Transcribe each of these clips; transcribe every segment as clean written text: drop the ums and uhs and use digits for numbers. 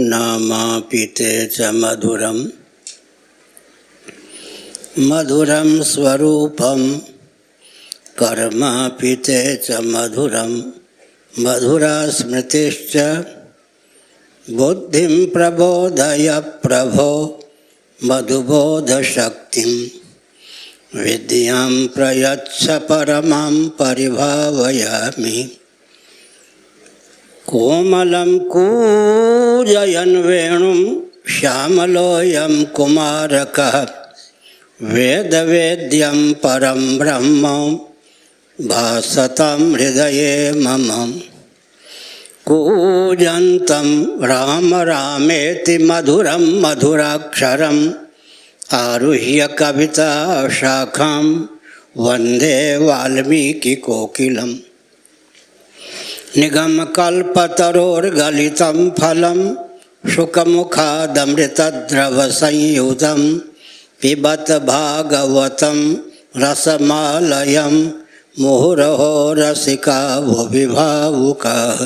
नामापिते च मधुरम मधुरम स्वरूपम कर्मापिते च मधुरम मधुरा स्मृतिश्च बुद्धिं प्रबोधय प्रभो मधुबोधशक्तिं विद्यां प्रयच्छ परमां परिभावयामि। कोमलं कूजयन् वेणुं श्यामलोऽयं कुमारकः वेदवेद्यं परं ब्रह्म भासतं हृदये मम। कूजन्तं राम रामेति मधुरं मधुराक्षरम् आरुह्य कविता शाखां वन्दे वाल्मीकिकोकिलम्। निगमकल्पतरोर्गलितं फलं शुकमुखादमृतद्रवसंयुतं पिबत भागवतं रसमालयं मुहुरहो रसिका भुवि भावुकाः।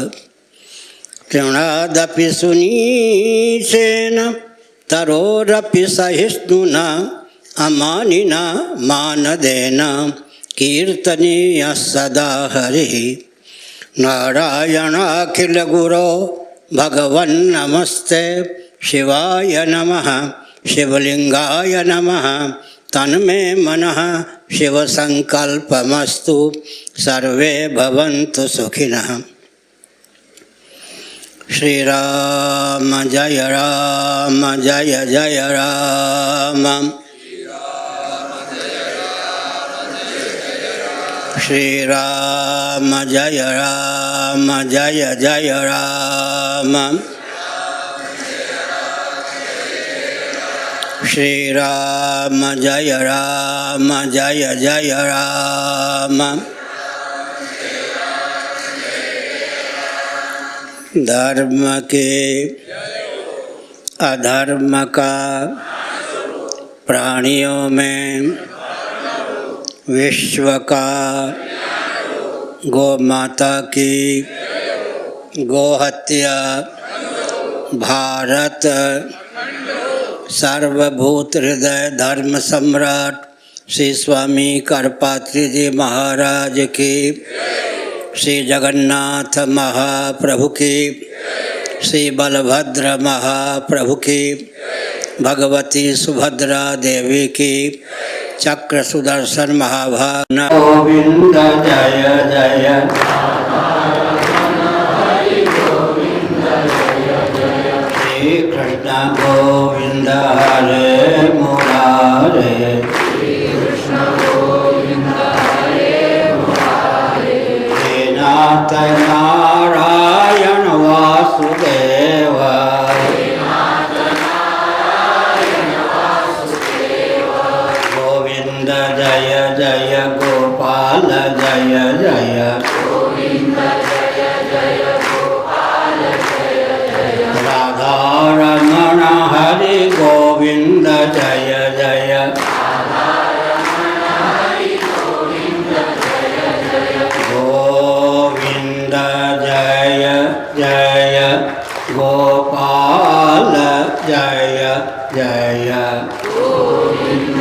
तृणादपि सुनीचेन तरोरपि सहिष्णुना अमानिना मानदेन कीर्तनीयः सदा हरिः। नारायणाखिलगुरो भगवन्नमस्ते शिवाय नमः शिवलिंगाय नमः तन्मे मनः शिवसंकल्पमस्तु सर्वे भवन्तु सुखिनः। श्रीराम जय राम जय जय राम श्रीराम जय राम जय जय राम श्रीराम जय राम जय जय राम। धर्म के अधर्म का प्राणियों में विश्व का गौ माता की गोहत्या भारत सर्वभूत हृदय धर्म सम्राट श्री स्वामी करपात्री जी महाराज की, श्री जगन्नाथ महाप्रभु की, श्री बलभद्र महाप्रभु की, भगवती सुभद्रा देवी की, चक्र सुदर्शन महाभाग। गोविंद जय जय श्री कृष्ण गोविंद हरे मुरारे हे नाथ नारायण वासुदेव गोविंद जय जय गोपाल जय जय राधा रमण हरि गोविंद जय जय गोविंद जय जय गोपाल जय जय राधा रमण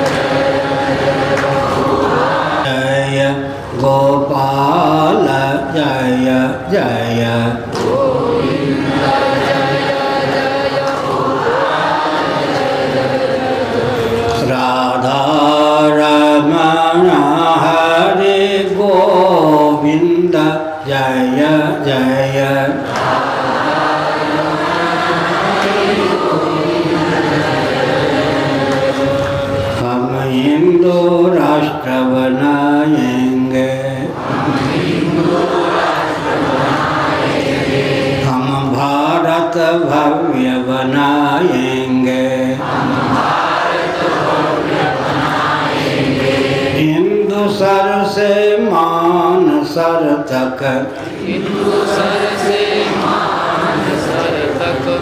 हरि गोविंद जय जय जय जय गोपाल जय जय जय गोपाल जय जय राधा रमण हरि गोविंद जय जय हम हिंदू राष्ट्र बनाएंगे हम भारत भव्य बनाएंगे से मानसर तक,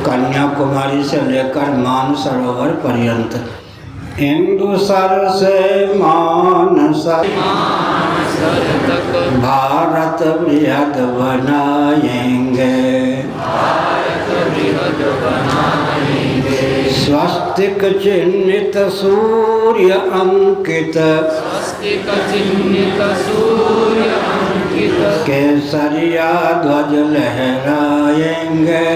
कन्याकुमारी से लेकर मानसरोवर पर्यंत, हिंदुसर से मानसर तक भारत बृहद बनाएंगे, स्वस्तिक चिन्हित सूर्य अंकित, केसरिया ध्वज लहराएंगे,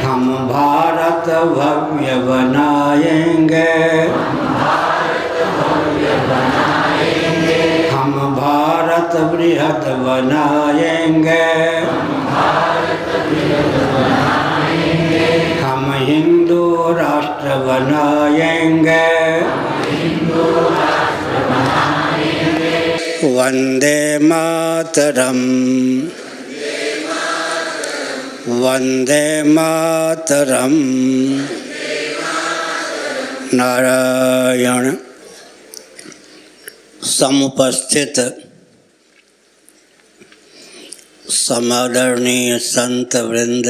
हम भारत भव्य बनाएंगे, हम भारत बृहद बनाएंगे, हम हिंदू राष्ट्र बनाएंगे, वंदे मातरम, वंदे मातरम। नारायण। समुपस्थित समादरणीय संत वृंद,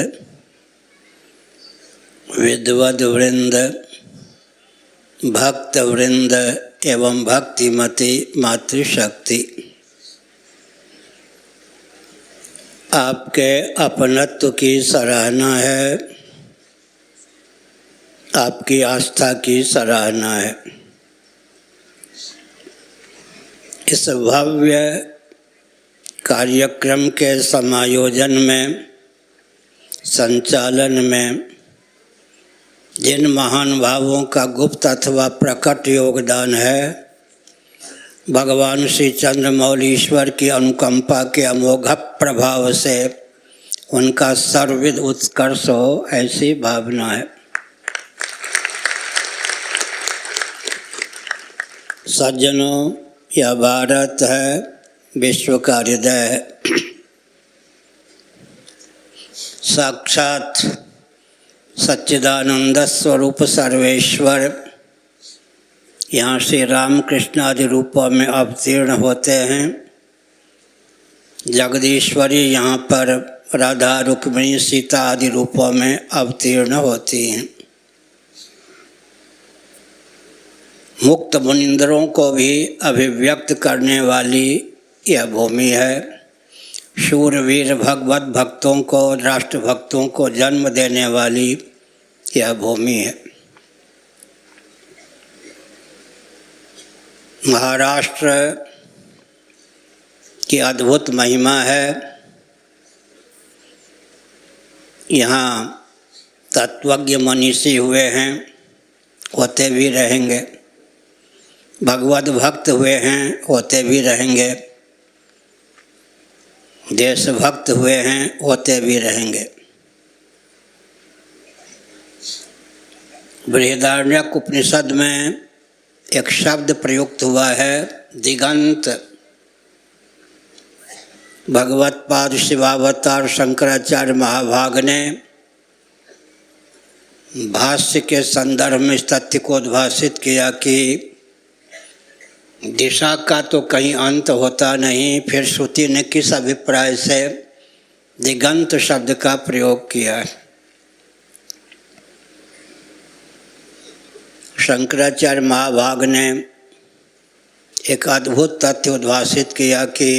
विद्वद वृंद, भक्त वृंद एवं भक्तिमती मातृशक्ति, आपके अपनत्व की सराहना है, आपकी आस्था की सराहना है। इस भव्य कार्यक्रम के समायोजन में, संचालन में जिन महान भावों का गुप्त अथवा प्रकट योगदान है, भगवान श्री चंद्रमौलीश्वर की अनुकंपा के अमोघ प्रभाव से उनका सर्वविध उत्कर्ष हो, ऐसी भावना है। सज्जनों, यह भारत है, विश्व का हृदय है। साक्षात सच्चिदानंद स्वरूप सर्वेश्वर यहाँ श्री रामकृष्ण आदि रूपों में अवतीर्ण होते हैं। जगदीश्वरी यहाँ पर राधा रुक्मिणी सीता आदि रूपों में अवतीर्ण होती हैं। मुक्त मुनिंदरों को भी अभिव्यक्त करने वाली यह भूमि है। शूरवीर भगवत भक्तों को, राष्ट्र भक्तों को जन्म देने वाली यह भूमि है। महाराष्ट्र की अद्भुत महिमा है। यहाँ तत्वज्ञ मनीषी हुए हैं, होते भी रहेंगे। भगवत भक्त हुए हैं, होते भी रहेंगे। देशभक्त हुए हैं, होते भी रहेंगे। बृहदारण्यक उपनिषद में एक शब्द प्रयुक्त हुआ है, दिगंत। भगवत पाद शिवावतार शंकराचार्य महाभाग ने भाष्य के संदर्भ में इस तथ्य को उद्भाषित किया कि दिशा का तो कहीं अंत होता नहीं। फिर श्रुति ने किस अभिप्राय से दिगंत शब्द का प्रयोग किया। शंकराचार्य महाभाग ने एक अद्भुत तथ्य उद्भाषित किया कि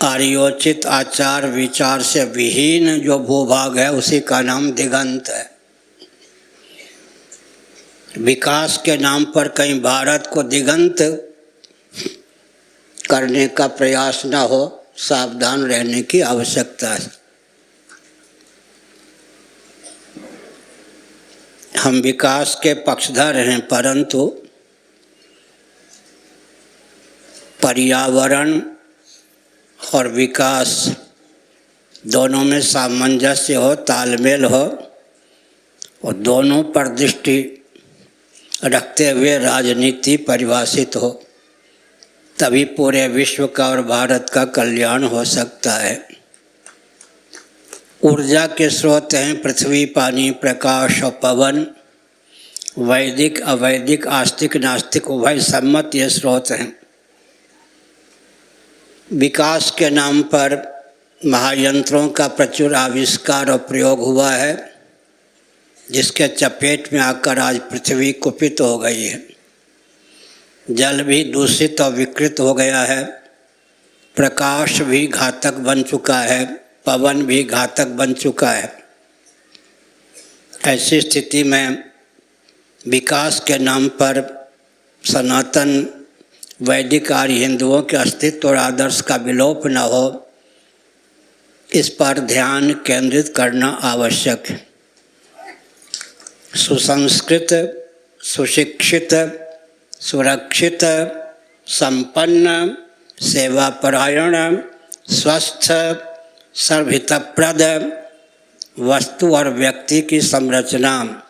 आर्योचित आचार विचार से विहीन जो भूभाग है उसी का नाम दिगंत है। विकास के नाम पर कहीं भारत को दिगंत करने का प्रयास न हो, सावधान रहने की आवश्यकता है। हम विकास के पक्षधर हैं, परंतु पर्यावरण और विकास दोनों में सामंजस्य हो, तालमेल हो और दोनों पर दृष्टि रखते हुए राजनीति परिभाषित हो, तभी पूरे विश्व का और भारत का कल्याण हो सकता है। ऊर्जा के स्रोत हैं पृथ्वी, पानी, प्रकाश और पवन। वैदिक अवैदिक आस्तिक नास्तिक उभय सम्मत ये स्रोत हैं। विकास के नाम पर महायंत्रों का प्रचुर आविष्कार और प्रयोग हुआ है, जिसके चपेट में आकर आज पृथ्वी कुपित हो गई है। जल भी दूषित और विकृत हो गया है, प्रकाश भी घातक बन चुका है, पवन भी घातक बन चुका है। ऐसी स्थिति में विकास के नाम पर सनातन वैदिक आर्य हिंदुओं के अस्तित्व और आदर्श का विलोप न हो, इस पर ध्यान केंद्रित करना आवश्यक है। सुसंस्कृत, सुशिक्षित, सुरक्षित, संपन्न, सेवापरायण, स्वस्थ, सर्वहितप्रद वस्तु और व्यक्ति की संरचना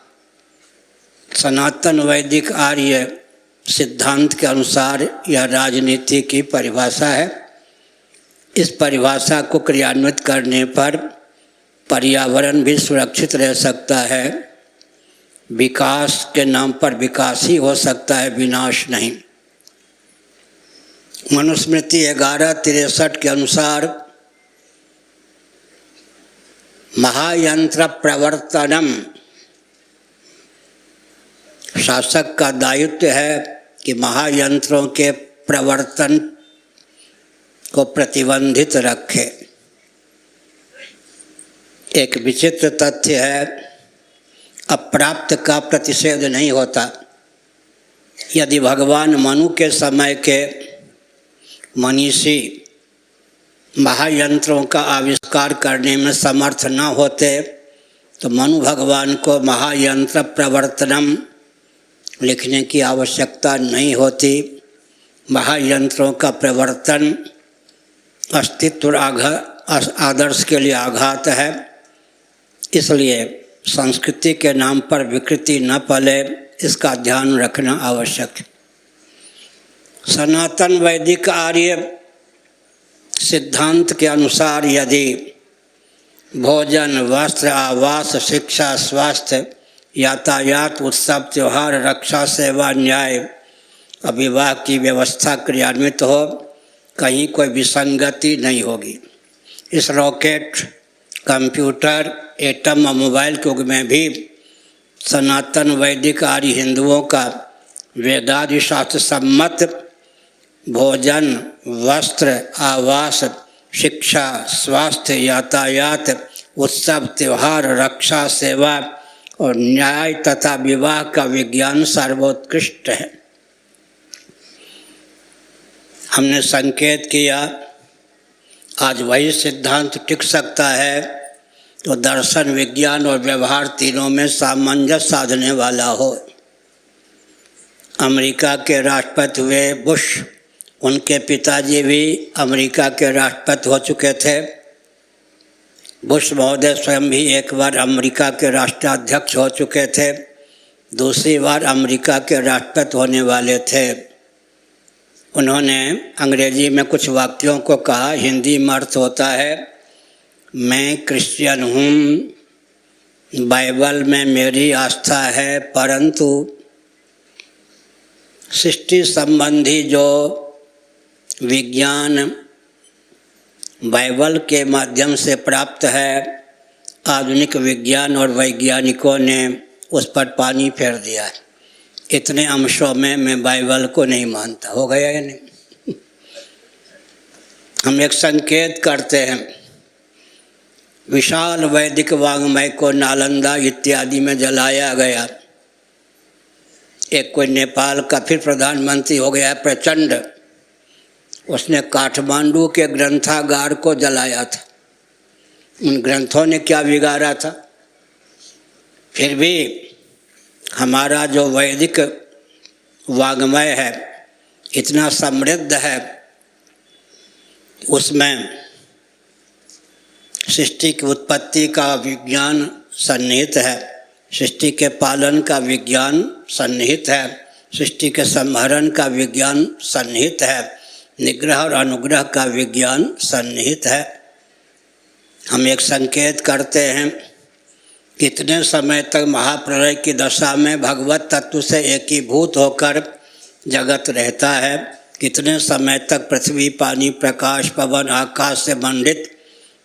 सनातन वैदिक आर्य सिद्धांत के अनुसार यह राजनीति की परिभाषा है। इस परिभाषा को क्रियान्वित करने पर पर्यावरण भी सुरक्षित रह सकता है, विकास के नाम पर विकास ही हो सकता है, विनाश नहीं। मनुस्मृति 1163 के अनुसार महायंत्र प्रवर्तनम, शासक का दायित्व है कि महायंत्रों के प्रवर्तन को प्रतिबंधित रखे। एक विचित्र तथ्य है, अप्राप्त का प्रतिषेध नहीं होता। यदि भगवान मनु के समय के मनीषी महायंत्रों का आविष्कार करने में समर्थ न होते तो मनु भगवान को महायंत्र प्रवर्तनम लिखने की आवश्यकता नहीं होती। महायंत्रों का प्रवर्तन अस्तित्व आदर्श के लिए आघात है, इसलिए संस्कृति के नाम पर विकृति न पले, इसका ध्यान रखना आवश्यक है। सनातन वैदिक आर्य सिद्धांत के अनुसार यदि भोजन, वस्त्र, आवास, शिक्षा, स्वास्थ्य, यातायात, उत्सव, त्यौहार, रक्षा, सेवा, न्याय और विवाह की व्यवस्था क्रियान्वित हो, कहीं कोई विसंगति नहीं होगी। इस रॉकेट, कंप्यूटर, एटम और मोबाइल के युग में भी सनातन वैदिक आर्य हिंदुओं का वेदादि शास्त्र सम्मत भोजन, वस्त्र, आवास, शिक्षा, स्वास्थ्य, यातायात, उत्सव, त्यौहार, रक्षा, सेवा और न्याय तथा विवाह का विज्ञान सर्वोत्कृष्ट है। हमने संकेत किया आज वही सिद्धांत टिक सकता है तो दर्शन, विज्ञान और व्यवहार तीनों में सामंजस्य साधने वाला हो। अमेरिका के राष्ट्रपति हुए बुश, उनके पिताजी भी अमेरिका के राष्ट्रपति हो चुके थे। बुश महोदय स्वयं भी एक बार अमेरिका के राष्ट्राध्यक्ष हो चुके थे, दूसरी बार अमेरिका के राष्ट्रपति होने वाले थे। उन्होंने अंग्रेजी में कुछ वाक्यों को कहा, हिंदी में अर्थ होता है मैं क्रिश्चियन हूँ, बाइबल में मेरी आस्था है, परंतु सृष्टि संबंधी जो विज्ञान बाइबल के माध्यम से प्राप्त है, आधुनिक विज्ञान और वैज्ञानिकों ने उस पर पानी फेर दिया है। इतने अंशों में मैं बाइबल को नहीं मानता। हो गया या नहीं? हम एक संकेत करते हैं, विशाल वैदिक वाङ्मय को नालंदा इत्यादि में जलाया गया। एक कोई नेपाल का फिर प्रधानमंत्री हो गया है प्रचंड, उसने काठमांडू के ग्रंथागार को जलाया था। उन ग्रंथों ने क्या बिगाड़ा था? फिर भी हमारा जो वैदिक वाङ्मय है इतना समृद्ध है, उसमें सृष्टि की उत्पत्ति का विज्ञान सन्निहित है, सृष्टि के पालन का विज्ञान सन्निहित है, सृष्टि के संहरण का विज्ञान सन्निहित है, निग्रह और अनुग्रह का विज्ञान सन्निहित है। हम एक संकेत करते हैं कितने समय तक महाप्रलय की दशा में भगवत तत्व से एकीभूत होकर जगत रहता है, कितने समय तक पृथ्वी, पानी, प्रकाश, पवन, आकाश से मंडित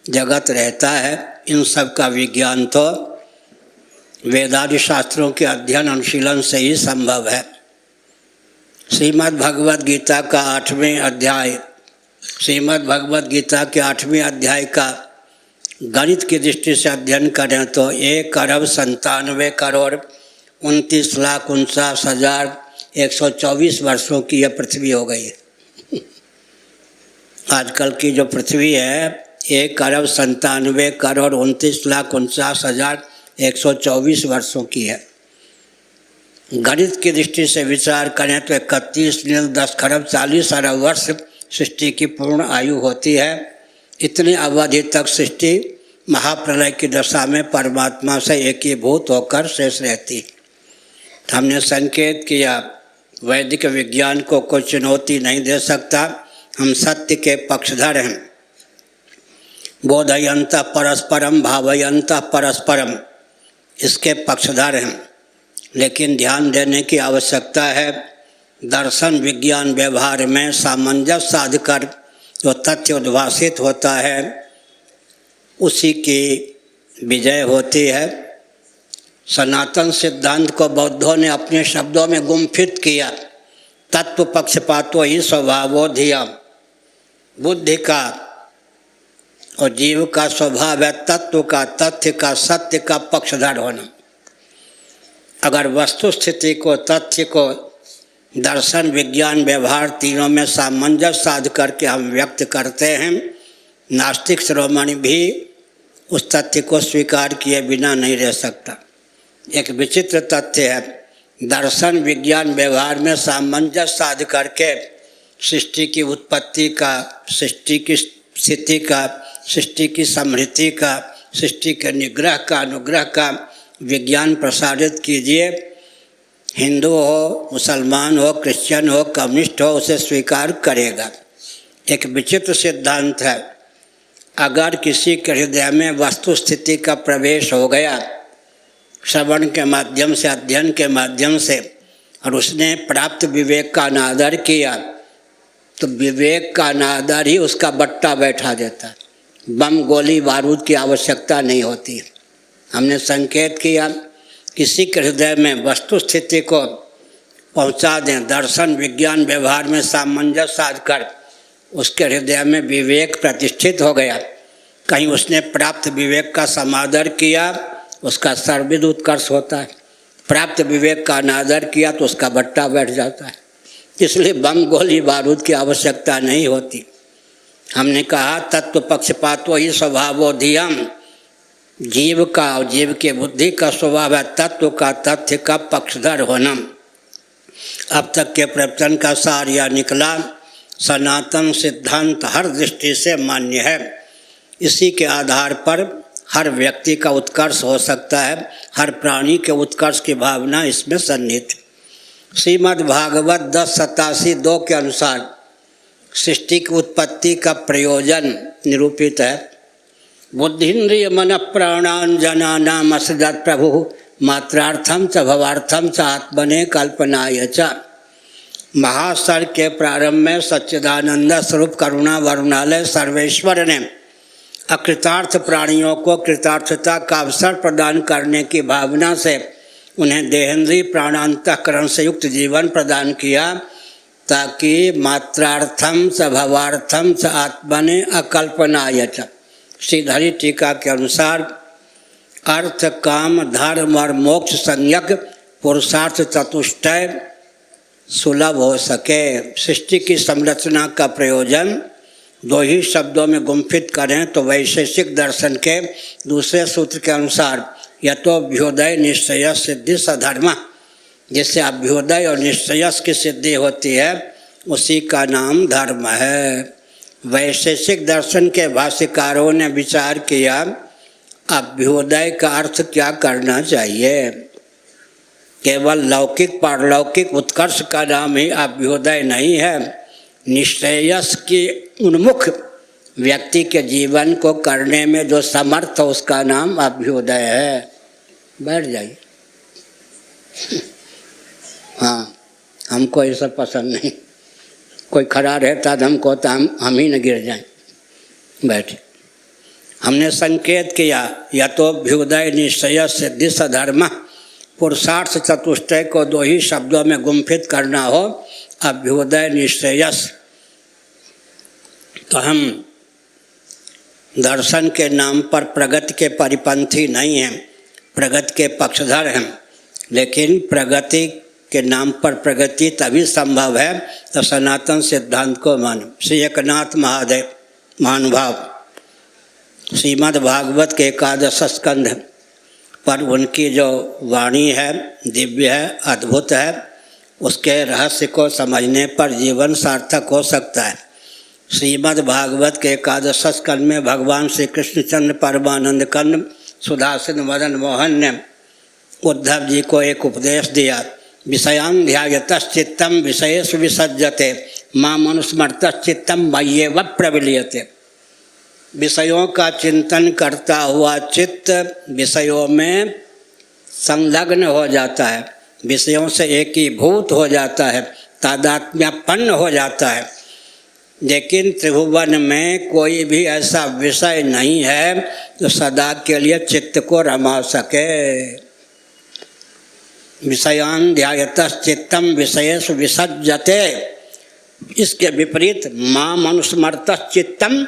जगत रहता है, इन सब का विज्ञान तो वेदादि शास्त्रों के अध्ययन अनुशीलन से ही संभव है। श्रीमद् भगवद गीता का 8वें अध्याय, श्रीमद् भगवद गीता के 8वें अध्याय का गणित की दृष्टि से अध्ययन करें तो 1,97,29,49,124 वर्षों की यह पृथ्वी हो गई है। आजकल की जो पृथ्वी है 1,97,29,49,124 वर्षों की है। गणित की दृष्टि से विचार करें तो 31,10,40,000,000 वर्ष सृष्टि की पूर्ण आयु होती है। इतनी अवधि तक सृष्टि महाप्रलय की दशा में परमात्मा से एकीभूत होकर शेष रहती। हमने संकेत किया वैदिक विज्ञान को कोई चुनौती नहीं दे सकता, हम सत्य के पक्षधर हैं। बोधयंत परस्परम भावयंत परस्परम, इसके पक्षधर हैं। लेकिन ध्यान देने की आवश्यकता है, दर्शन विज्ञान व्यवहार में सामंजस्य साधकर जो तथ्य उद्भासित होता है उसी की विजय होती है। सनातन सिद्धांत को बौद्धों ने अपने शब्दों में गुम्फित किया, तत्व पक्षपातो ही स्वभावो धिया। बुद्धि का और जीव का स्वभाव है तत्व का, तथ्य का, सत्य का पक्षधर होना। अगर वस्तु स्थिति को, तथ्य को दर्शन विज्ञान व्यवहार तीनों में सामंजस्य साध करके हम व्यक्त करते हैं, नास्तिक शिरोमणि भी उस तथ्य को स्वीकार किए बिना नहीं रह सकता। एक विचित्र तथ्य है, दर्शन विज्ञान व्यवहार में सामंजस्य साध करके सृष्टि की उत्पत्ति का, सृष्टि की स्थिति का, सृष्टि की समृद्धि का, सृष्टि के निग्रह का, अनुग्रह का विज्ञान प्रसारित कीजिए। हिंदू हो, मुसलमान हो, क्रिश्चियन हो, कम्युनिस्ट हो, उसे स्वीकार करेगा। एक विचित्र सिद्धांत है, अगर किसी के हृदय में वस्तु स्थिति का प्रवेश हो गया श्रवण के माध्यम से, अध्ययन के माध्यम से, और उसने प्राप्त विवेक का अनादर किया तो विवेक का अनादर ही उसका बट्टा बैठा देता है। बम गोली बारूद की आवश्यकता नहीं होती। हमने संकेत किया, किसी के हृदय में वस्तु स्थिति को पहुंचा दें, दर्शन विज्ञान व्यवहार में सामंजस्य साध कर उसके हृदय में विवेक प्रतिष्ठित हो गया, कहीं उसने प्राप्त विवेक का समादर किया, उसका सर्वविद उत्कर्ष होता है। प्राप्त विवेक का अनादर किया तो उसका बट्टा बैठ जाता है। इसलिए बम गोली बारूद की आवश्यकता नहीं होती। हमने कहा तत्व पक्षपातो ही स्वभावो धियम, जीव का और जीव के बुद्धि का स्वभाव है तत्व का, तथ्य का पक्षधर होना। अब तक के प्रवचन का सार यह निकला, सनातन सिद्धांत हर दृष्टि से मान्य है। इसी के आधार पर हर व्यक्ति का उत्कर्ष हो सकता है, हर प्राणी के उत्कर्ष की भावना इसमें सन्निहित। श्रीमद् भागवत 10:87-2 के अनुसार सृष्टि की उत्पत्ति का प्रयोजन निरूपित है। बुद्धिन्द्रिय मन प्राणान जनानाम असदत् प्रभु मात्रार्थम च भवार्थम च आत्मने कल्पनाय च। महासर्ग के प्रारंभ में सच्चिदानंद स्वरूप करुणा वरुणालय सर्वेश्वर ने अकृतार्थ प्राणियों को कृतार्थता का अवसर प्रदान करने की भावना से उन्हें देहेंद्रीय प्राणांतःकरण से युक्त जीवन प्रदान किया, ताकि मात्रार्थम च भवार्थम च आत्मने अकल्पनाय च। श्रीधरी टीका के अनुसार अर्थ, काम, धर्म और मोक्ष संज्ञक पुरुषार्थ चतुष्टय सुलभ हो सके। सृष्टि की संरचना का प्रयोजन दो ही शब्दों में गुम्फित करें तो वैशेषिक दर्शन के दूसरे सूत्र के अनुसार यतोभ्युदय निश्चय सिद्धि सधर्म, जिससे अभ्युदय और निश्चयस की सिद्धि होती है उसी का नाम धर्म है। वैशेषिक दर्शन के भाष्यकारों ने विचार किया अभ्युदय का अर्थ क्या करना चाहिए। केवल लौकिक पारलौकिक उत्कर्ष का नाम ही अभ्युदय नहीं है, निश्चयस की उन्मुख व्यक्ति के जीवन को करने में जो समर्थ हो उसका नाम अभ्युदय है। बैठ जाइए। हाँ, हमको ये सब पसंद नहीं। कोई खड़ा रहता तो हमको तो हम ही न गिर जाएं। बैठे। हमने संकेत किया या तो अभ्युदय निश्चय सिद्धि सधर्म, पुरुषार्थ चतुष्टय को दो ही शब्दों में गुम्फित करना हो, अभ्युदय निश्चयस, तो हम दर्शन के नाम पर प्रगति के परिपंथी नहीं हैं, प्रगति के पक्षधर हैं। लेकिन प्रगति के नाम पर प्रगति तभी संभव है तो सनातन सिद्धांत को मानो। श्री एकनाथ महादेव महानुभाव श्रीमद् भागवत के 11 स्कंध पर उनकी जो वाणी है दिव्य है, अद्भुत है। उसके रहस्य को समझने पर जीवन सार्थक हो सकता है। श्रीमद् भागवत के 11 स्कंध में भगवान श्री कृष्णचंद्र परमानंद कंद सुधासन मदन मोहन ने उद्धव जी को एक उपदेश दिया, विषयान् ध्यायतश्चित्तं विषयेषु विसज्जते मां मनुस्मृतश्चित्तं मय्येव प्रविलीयते। विषयों का चिंतन करता हुआ चित्त विषयों में संलग्न हो जाता है, विषयों से एकीभूत हो जाता है, तादात्म्यपन्न हो जाता है। लेकिन त्रिभुवन में कोई भी ऐसा विषय नहीं है जो सदा के लिए चित्त को रमा सके। विषयान् ध्यायतश्चित्तं विषयेषु विसज्जते, इसके विपरीत मां मनुस्मृतश्चित्तं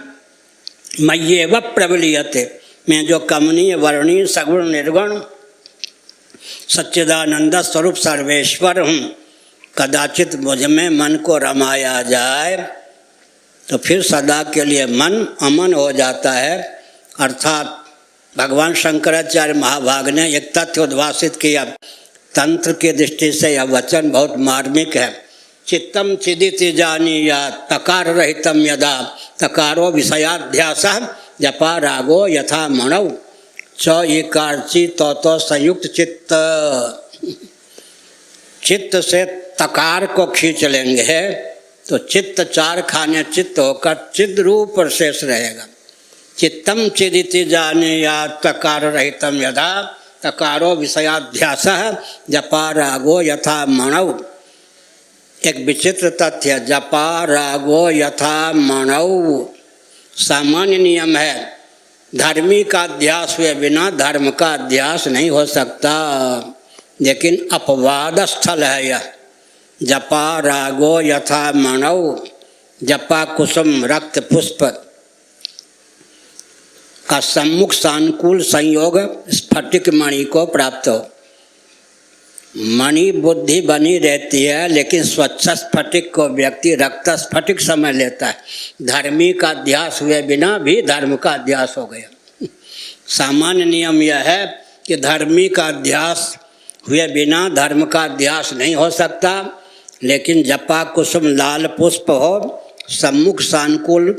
मय्येव प्रविलीयते, मैं जो कमनीय वर्णीय सगुण निर्गुण सच्चिदानंद स्वरूप सर्वेश्वर हूँ, कदाचित मुझ में मन को रमाया जाए तो फिर सदा के लिए मन अमन हो जाता है। अर्थात भगवान शंकराचार्य महाभाग ने एक तथ्य उद्भासित किया, तंत्र की दृष्टि से यह वचन बहुत मार्मिक है। चित्तम चिदिति जानीयात् तकार रहितम यदा तकारो विषयाध्यासः जपा रागो यथा मणौ च एकार्ची तो संयुक्त चित्त। चित्त से तकार को खींच लेंगे तो चित्त चार खाने चित्त होकर चिद रूप शेष रहेगा। चित्तम चिदिति जानीयात् तकार रहितम यदा तकारो विषयाध्यासः जपा रागो यथा मणौ। एक विचित्र तथ्य, जपा रागो यथा मणौ सामान्य नियम है, धर्मी का अध्यास हुए बिना धर्म का अध्यास नहीं हो सकता। लेकिन अपवाद स्थल है यह, जपा रागो यथा मणौ। जपा कुसुम रक्त पुष्प का सम्मुख सानुकूल संयोग स्फटिक मणि को प्राप्त हो। मणि बुद्धि बनी रहती है लेकिन स्वच्छ स्फटिक को व्यक्ति रक्त स्फटिक समझ लेता है। धर्मी का अध्यास हुए बिना भी धर्म का अध्यास हो गया। सामान्य नियम यह है कि धर्मी का अध्यास हुए बिना धर्म का अध्यास नहीं हो सकता। लेकिन जपा कुसुम लाल पुष्प हो, सम्मुख सानुकूल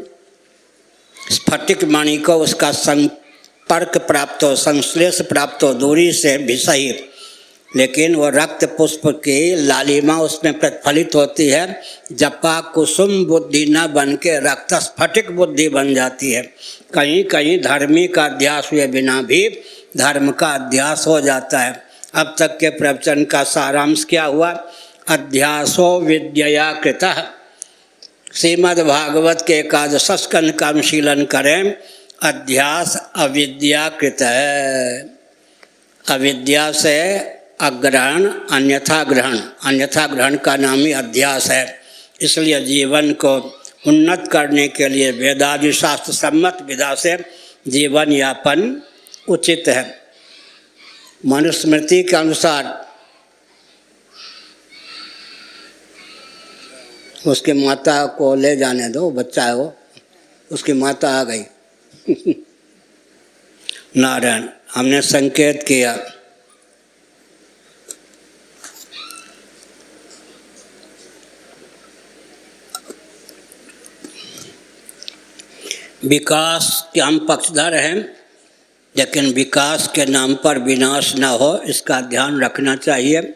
स्फटिक मणि को उसका संपर्क प्राप्त हो, संश्लेष प्राप्त हो, दूरी से भी सही, लेकिन वो रक्त पुष्प की लालिमा उसमें प्रतिफलित होती है। जपा कुसुम बुद्धि न बन के रक्त स्फटिक बुद्धि बन जाती है। कहीं कहीं धर्मी का अध्यास हुए बिना भी धर्म का अध्यास हो जाता है। अब तक के प्रवचन का सारांश क्या हुआ? अध्यासो विद्यया कृतः। श्रीमद् भागवत के 11 स्कंध का अनुशीलन करें। अध्यास अविद्याकृत है। अविद्या से अग्रहण अन्यथा ग्रहण, अन्यथा ग्रहण का नाम ही अध्यास है। इसलिए जीवन को उन्नत करने के लिए वेदादि शास्त्र सम्मत विधा से जीवन यापन उचित है। मनुस्मृति के अनुसार उसकी माता को ले जाने दो, बच्चा है वो, उसकी माता आ गई। नारायण, हमने संकेत किया। विकास के हम पक्षधर हैं, लेकिन विकास के नाम पर विनाश न हो इसका ध्यान रखना चाहिए।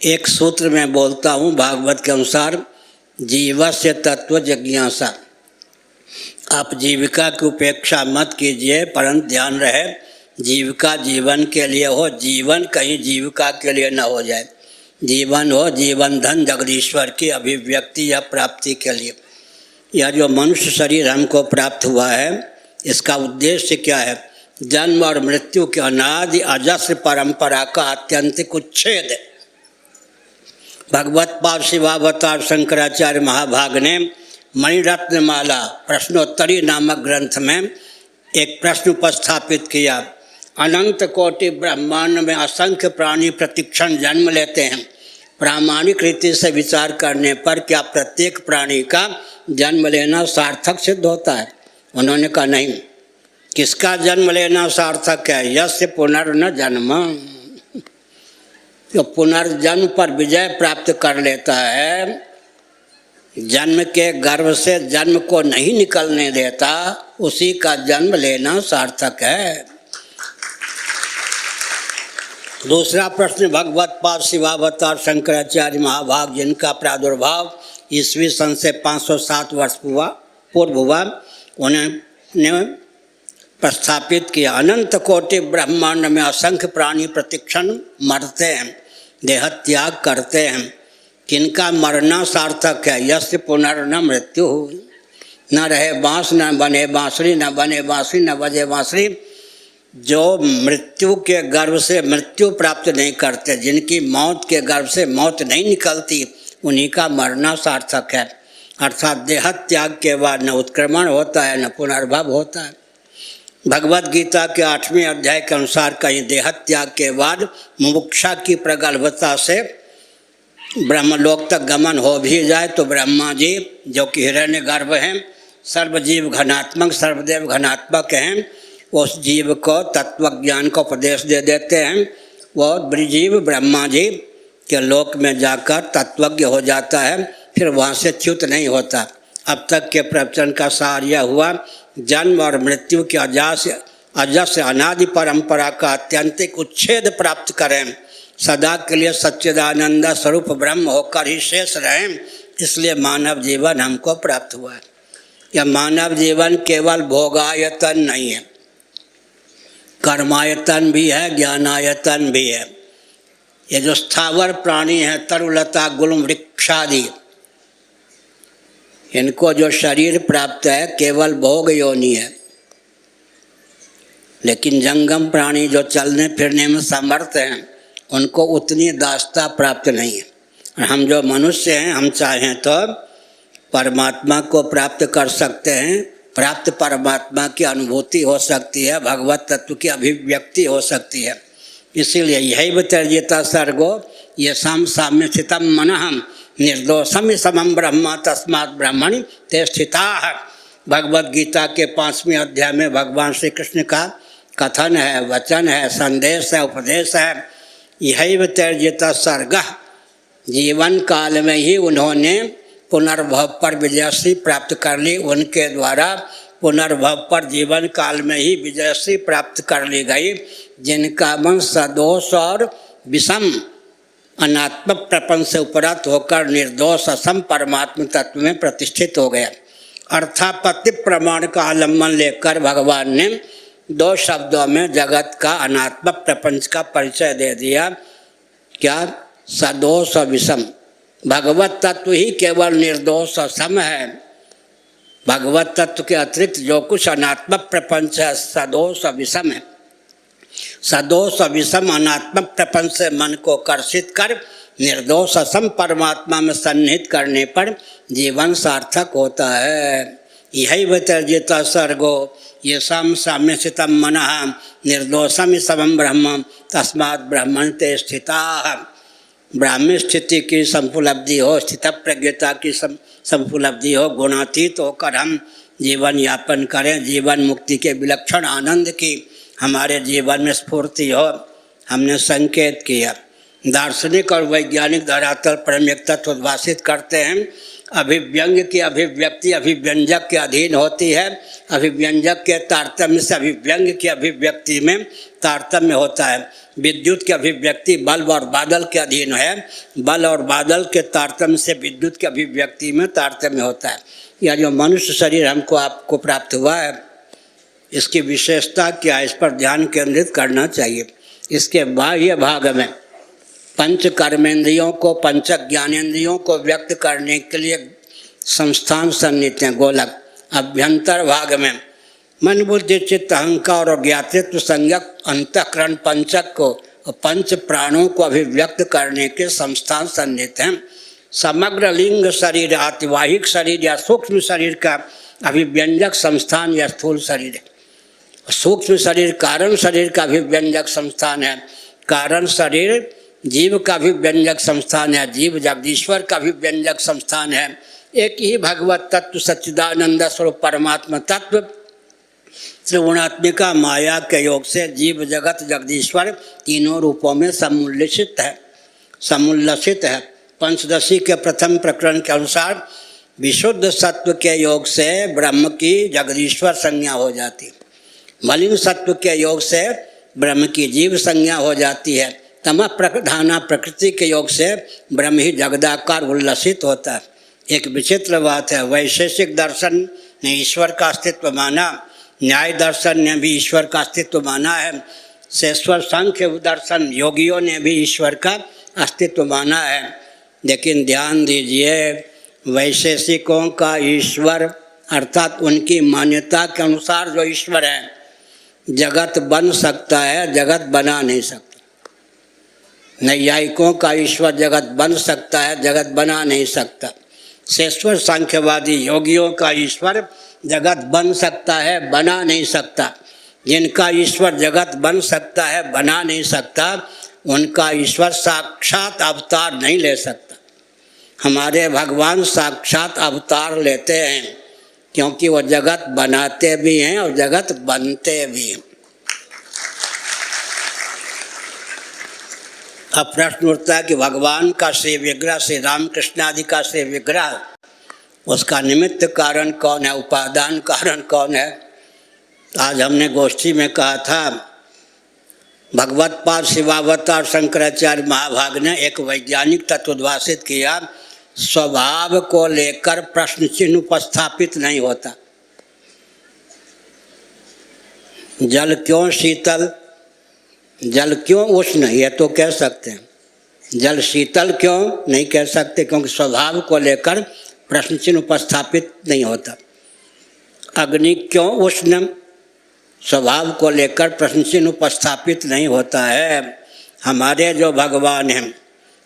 एक सूत्र में बोलता हूँ भागवत के अनुसार, जीवस्य तत्व जिज्ञासा। आप जीविका की उपेक्षा मत कीजिए, परंतु ध्यान रहे जीविका जीवन के लिए हो, जीवन कहीं जीविका के लिए न हो जाए। जीवन हो जीवन धन जगदीश्वर की अभिव्यक्ति या प्राप्ति के लिए। यह जो मनुष्य शरीर हमको प्राप्त हुआ है, इसका उद्देश्य क्या है? जन्म और मृत्यु के अनादि अजस्र परंपरा का आत्यंतिक उच्छेद। भगवत पाद शिवावतार शंकराचार्य महाभाग ने मणिरत्नमाला प्रश्नोत्तरी नामक ग्रंथ में एक प्रश्न उपस्थापित किया। अनंत कोटि ब्रह्मांड में असंख्य प्राणी प्रतिक्षण जन्म लेते हैं। प्रामाणिक रीति से विचार करने पर क्या प्रत्येक प्राणी का जन्म लेना सार्थक सिद्ध होता है? उन्होंने कहा नहीं। किसका जन्म लेना सार्थक है? यस्य पुनर्न जन्म। जो पुनर्जन्म पर विजय प्राप्त कर लेता है, जन्म के गर्भ से जन्म को नहीं निकलने देता, उसी का जन्म लेना सार्थक है। दूसरा प्रश्न, भगवत पाद शिवावतार शंकराचार्य महाभाग जिनका प्रादुर्भाव ईस्वी सन से 507 वर्ष पूर्व हुआ, उन्होंने प्रस्थापित किया। अनंत कोटि ब्रह्मांड में असंख्य प्राणी प्रतिक्षण मरते हैं, देह त्याग करते हैं। किनका मरना सार्थक है? यस्य पुनर्न मृत्यु। न रहे बाँस न बने बाँसुरी, न बने बाँसुरी न बजे बाँसुरी। जो मृत्यु के गर्भ से मृत्यु प्राप्त नहीं करते, जिनकी मौत के गर्भ से मौत नहीं निकलती, उन्हीं का मरना सार्थक है। अर्थात देह त्याग के बाद न उत्क्रमण होता है न पुनर्भव होता है। भगवद गीता के 8वें अध्याय के अनुसार कहीं देह त्याग के बाद मुमुक्षा की प्रगल्भता से ब्रह्मलोक तक गमन हो भी जाए तो ब्रह्मा जी जो कि हिरण्य गर्भ हैं, सर्वजीव घनात्मक सर्वदेव घनात्मक हैं, उस जीव को तत्वज्ञान का उपदेश दे देते हैं। वो ब्रजीव ब्रह्मा जी के लोक में जाकर तत्वज्ञ हो जाता है, फिर वहाँ से च्युत नहीं होता। अब तक के प्रवचन का सार यह हुआ, जन्म और मृत्यु के अजस्र अनादि परंपरा का अत्यंतिक उच्छेद प्राप्त करें, सदा के लिए सच्चिदानंद स्वरूप ब्रह्म होकर ही शेष रहें। इसलिए मानव जीवन हमको प्राप्त हुआ है। यह मानव जीवन केवल भोगायतन नहीं है, कर्मायतन भी है, ज्ञानायतन भी है। ये जो स्थावर प्राणी हैं, तरुलता गुलम वृक्षादि, इनको जो शरीर प्राप्त है केवल भोग योनि है। लेकिन जंगम प्राणी जो चलने फिरने में समर्थ हैं, उनको उतनी दास्ता प्राप्त नहीं है। और हम जो मनुष्य हैं, हम चाहें तो परमात्मा को प्राप्त कर सकते हैं। प्राप्त परमात्मा की अनुभूति हो सकती है, भगवत तत्व की अभिव्यक्ति हो सकती है। इसीलिए यही त्यजेत सर्गो ये साम्य स्थितम मनः निर्दोषम समम ब्रह्म तस्मात् ब्रह्मणि ते स्थिताः। भगवद गीता के 5वें अध्याय में भगवान श्री कृष्ण का कथन है, वचन है, संदेश है, उपदेश है। यही त्यजेत सर्ग, जीवन काल में ही उन्होंने पुनर्भव पर विजयश्री प्राप्त कर ली। उनके द्वारा पुनर्भव पर जीवन काल में ही विजयश्री प्राप्त कर ली गई, जिनका मन सदोष और विषम अनात्मक प्रपंच से उपरत होकर निर्दोष असम परमात्म तत्व में प्रतिष्ठित हो गया। अर्थापत्ति प्रमाण का आलम्बन लेकर भगवान ने 2 शब्दों में जगत का अनात्मक प्रपंच का परिचय दे दिया। क्या? सदोष और विषम। भगवत तत्व ही केवल निर्दोष और सम है। भगवत तत्व के अतिरिक्त जो कुछ अनात्मक प्रपंच है, सदोष और विषम है। सदोष और विषम अनात्मक प्रपंच से मन को कर्षित कर निर्दोष असम परमात्मा में सन्निहित करने पर जीवन सार्थक होता है। यही त्यजेत सर्गो ये साम्य स्थितम मनः निर्दोषम समम ब्रह्म तस्मात् ब्रह्मणि ते स्थिताः। ब्राह्मी स्थिति की संपुलब्धि हो, स्थित प्रज्ञता की संपुलब्धि हो, गुणातीत होकर हम जीवन यापन करें, जीवन मुक्ति के विलक्षण आनंद की हमारे जीवन में स्फूर्ति हो, हमने संकेत किया। दार्शनिक और वैज्ञानिक धरातल पर हम एक तत्व उद्भाषित करते हैं। अभिव्यंग की अभिव्यक्ति अभिव्यंजक के अधीन होती है, अभिव्यंजक के तारतम्य से अभिव्यंग की अभिव्यक्ति में तारतम्य होता है। विद्युत की अभिव्यक्ति बल्ब और बादल के अधीन है, बल और बादल के तारतम्य से विद्युत की अभिव्यक्ति में तारतम्य होता है। यह जो मनुष्य शरीर हमको आपको प्राप्त हुआ है, इसकी विशेषता क्या है, इस पर ध्यान केंद्रित करना चाहिए। इसके बाह्य भाग में पंच कर्मेंद्रियों को, पंच ज्ञानेंद्रियों को व्यक्त करने के लिए संस्थान सन्निहित हैं, गोलक। अभ्यंतर भाग में मन बुद्धि चित्त अहंकार और ज्ञातृत्व संज्ञक अंतःकरण पंचक को और पंच प्राणों को अभिव्यक्त करने के संस्थान सन्निहित हैं। समग्र लिंग शरीर, आतिवाहिक शरीर या सूक्ष्म शरीर का अभिव्यंजक संस्थान या स्थूल शरीर है। सूक्ष्म शरीर कारण शरीर का अभिव्यंजक संस्थान है। कारण शरीर जीव का अभिव्यंजक संस्थान है। जीव जगदीश्वर का अभिव्यंजक संस्थान है। एक ही भगवत तत्व सच्चिदानंद स्वरूप परमात्मा तत्व त्रिगुणात्मिका माया के योग से जीव जगत जगदीश्वर तीनों रूपों में समुल्लिसित है। पंचदशी के प्रथम प्रकरण के अनुसार विशुद्ध सत्व के योग से ब्रह्म की जगदीश्वर संज्ञा हो जाती है। मलिन सत्व के योग से ब्रह्म की जीव संज्ञा हो जाती है। तमः प्रधाना प्रकृति के योग से ब्रह्म ही जगदाकार उल्लसित होता है। एक विचित्र बात है, वैशेषिक दर्शन ने ईश्वर का अस्तित्व माना, न्याय दर्शन ने भी ईश्वर का अस्तित्व माना है, शेश्वर सांख्य दर्शन योगियों ने भी ईश्वर का अस्तित्व माना है। लेकिन ध्यान दीजिए, वैशेषिकों का ईश्वर अर्थात उनकी मान्यता के अनुसार जो ईश्वर है, जगत बन सकता है, जगत बना नहीं सकता। नैयायिकों का ईश्वर जगत बन सकता है, जगत बना नहीं सकता। शेश्वर सांख्यवादी योगियों का ईश्वर जगत बन सकता है, बना नहीं सकता। जिनका ईश्वर जगत बन सकता है, बना नहीं सकता, उनका ईश्वर साक्षात अवतार नहीं ले सकता। हमारे भगवान साक्षात अवतार लेते हैं, क्योंकि वो जगत बनाते भी हैं और जगत बनते भी हैं। अब प्रश्न उठता है कि भगवान का श्री विग्रह, श्री रामकृष्ण आदि का श्री विग्रह, उसका निमित्त कारण कौन है, उपादान कारण कौन है। आज हमने गोष्ठी में कहा था, भगवत्पाद शिवावतार शंकराचार्य महाभाग ने एक वैज्ञानिक तत्व उद्भाषित किया, स्वभाव को लेकर प्रश्न चिन्ह उपस्थापित नहीं होता। जल क्यों शीतल, जल क्यों उष्ण, ये तो कह सकते हैं। जल शीतल क्यों नहीं कह सकते, क्योंकि स्वभाव को लेकर प्रश्न चिन्ह उपस्थापित नहीं होता। अग्नि क्यों उष्ण, स्वभाव को लेकर प्रश्न चिन्ह उपस्थापित नहीं होता है। हमारे जो भगवान हैं,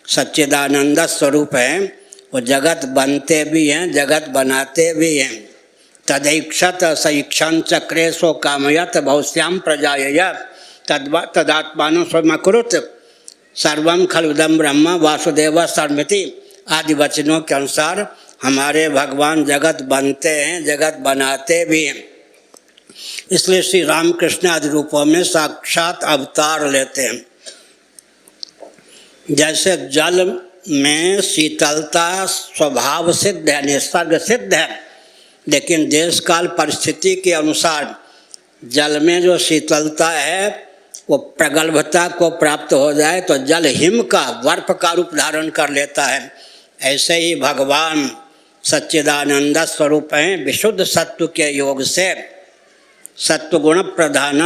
सच्चिदानंद स्वरूप हैं, वो जगत बनते भी हैं, जगत बनाते भी हैं। तदैक्षत सईक्षण चक्रेशो कामयत बहुश्याम प्रजाय तदात्मानो स्वयमकुरुत सर्वम खलुदम ब्रह्म वासुदेव सर्वमिति आदि वचनों के अनुसार हमारे भगवान जगत बनते हैं, जगत बनाते भी हैं। इसलिए श्री रामकृष्ण आदि रूपों में साक्षात अवतार लेते हैं। जैसे जल में शीतलता स्वभाव सिद्ध है, निसर्ग सिद्ध है, लेकिन देश काल परिस्थिति के अनुसार जल में जो शीतलता है वो प्रगल्भता को प्राप्त हो जाए तो जल हिम का, बर्फ का रूप धारण कर लेता है। ऐसे ही भगवान सच्चिदानंद स्वरूप हैं। विशुद्ध सत्व के योग से, सत्वगुण प्रधान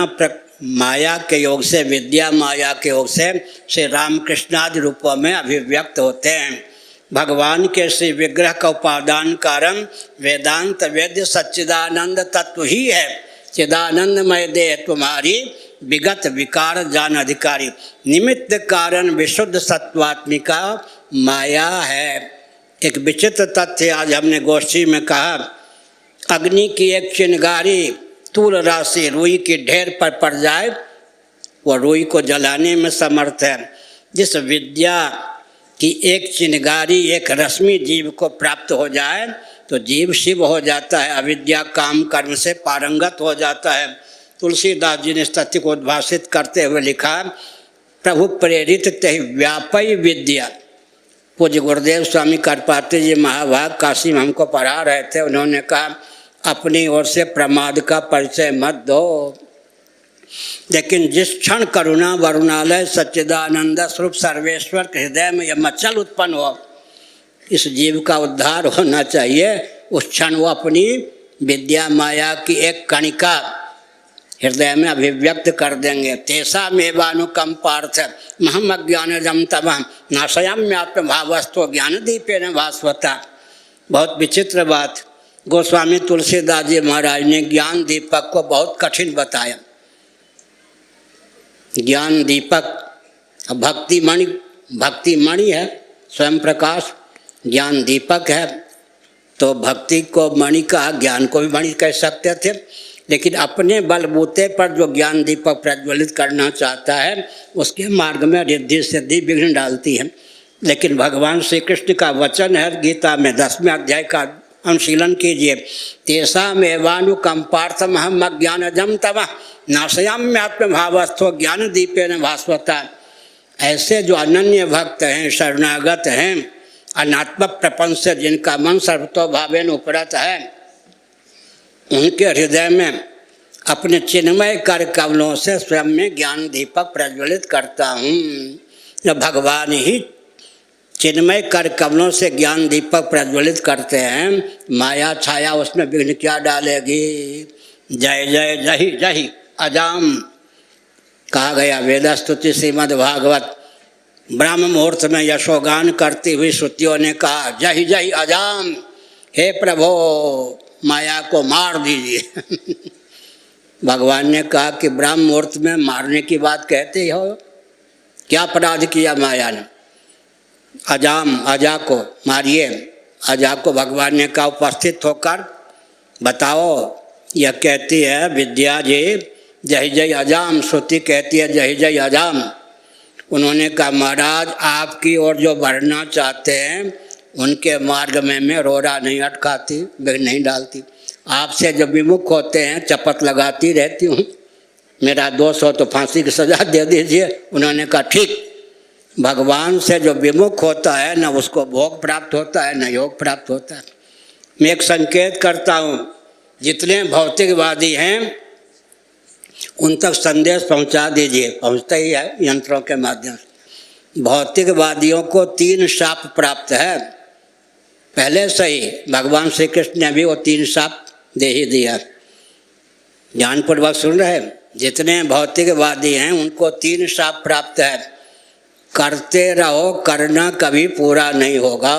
माया के योग से, विद्या माया के योग से श्री रामकृष्ण आदि रूपों में अभिव्यक्त होते हैं। भगवान के श्री विग्रह का उपादान कारण वेदांत वेद्य सच्चिदानंद तत्व ही है। चिदानंदमय देह तुम्हारी विगत विकार जान अधिकारी, निमित्त कारण विशुद्ध सत्वात्मिका माया है। एक विचित्र तथ्य आज हमने गोष्ठी में कहा, अग्नि की एक चिंगारी तूल राशि रुई की ढेर पर पड़ जाए, वो रुई को जलाने में समर्थ है। जिस विद्या की एक चिंगारी, एक रश्मि जीव को प्राप्त हो जाए तो जीव शिव हो जाता है, अविद्या काम कर्म से पारंगत हो जाता है। तुलसीदास जी ने इस तथ्य को उद्भाषित करते हुए लिखा, प्रभु प्रेरित तहि व्यापय विद्या। पूज्य गुरुदेव स्वामी करपात्री जी महाभाग काशी में हमको पढ़ा रहे थे, उन्होंने कहा अपनी ओर से प्रमाद का परिचय मत दो, लेकिन जिस क्षण करुणा वरुणालय सच्चिदानंद स्वरूप सर्वेश्वर के हृदय में यह मचल उत्पन्न हो, इस जीव का उद्धार होना चाहिए, उस क्षण वो अपनी विद्या माया की एक कणिका हृदय में अभिव्यक्त कर देंगे। तेसा मेवानुकंपार्थ महम अज्ञानजम तमः नाशयाम्यात्म भावस्तो ज्ञान दीपेन भास्वता। बहुत विचित्र बात, गोस्वामी तुलसीदास जी महाराज ने ज्ञान दीपक को बहुत कठिन बताया। ज्ञान दीपक भक्ति मणि है, स्वयं प्रकाश ज्ञान दीपक है, तो भक्ति को मणि कहा, ज्ञान को भी मणि कह सकते थे। लेकिन अपने बलबूते पर जो ज्ञान दीपक प्रज्वलित करना चाहता है उसके मार्ग में रिद्धि सिद्धि विघ्न डालती है। लेकिन भगवान श्री कृष्ण का वचन है गीता में 10वें अध्याय का अनुशीलन कीजिए। तेषामेवानुकंपार्थम अहम अज्ञानजम तमः नाशयाम्यात्म भावस्थो ज्ञान दीपेन भास्वता। ऐसे जो अनन्य भक्त हैं, शरणागत हैं, अनात्म प्रपंच से जिनका मन सर्वतो भावेन उपरत है, उनके हृदय में अपने चिन्मय कर कमलों से स्वयं में ज्ञान दीपक प्रज्वलित करता हूँ। जब भगवान ही चिन्मय कर कमलों से ज्ञान दीपक प्रज्वलित करते हैं, माया छाया उसमें विघ्न क्या डालेगी। जय जय जही जही अजाम कहा गया वेदस्तुति श्रीमद् भागवत। ब्रह्म मुहूर्त में यशोगान करती हुई श्रुतियों ने कहा जही जही अजाम, हे प्रभो माया को मार दीजिए। भगवान ने कहा कि ब्रह्म मुहूर्त में मारने की बात कहते हो, क्या अपराध किया माया ने। अजाम अजा को मारिए। अजा को भगवान ने कहा उपस्थित होकर बताओ। यह कहती है विद्या जी जय जय अजाम, श्रुति कहती है जय जय अजाम। उन्होंने कहा महाराज आपकी ओर जो बढ़ना चाहते हैं उनके मार्ग में मैं रोड़ा नहीं अटकाती, विघ्न नहीं डालती। आपसे जब विमुख होते हैं चपत लगाती रहती हूँ, मेरा दोष हो तो फांसी की सजा दे दीजिए। उन्होंने कहा ठीक। भगवान से जो विमुख होता है न उसको भोग प्राप्त होता है न योग प्राप्त होता है। मैं एक संकेत करता हूँ, जितने भौतिकवादी हैं उन तक संदेश पहुँचा दीजिए, पहुँचता ही है यंत्रों के माध्यम से। भौतिकवादियों को 3 शाप प्राप्त है पहले से ही। भगवान श्री कृष्ण ने भी वो 3 शाप दे ही दिया। ध्यानपूर्वक सुन रहे, जितने भौतिकवादी हैं उनको 3 शाप प्राप्त है। करते रहो, करना कभी पूरा नहीं होगा।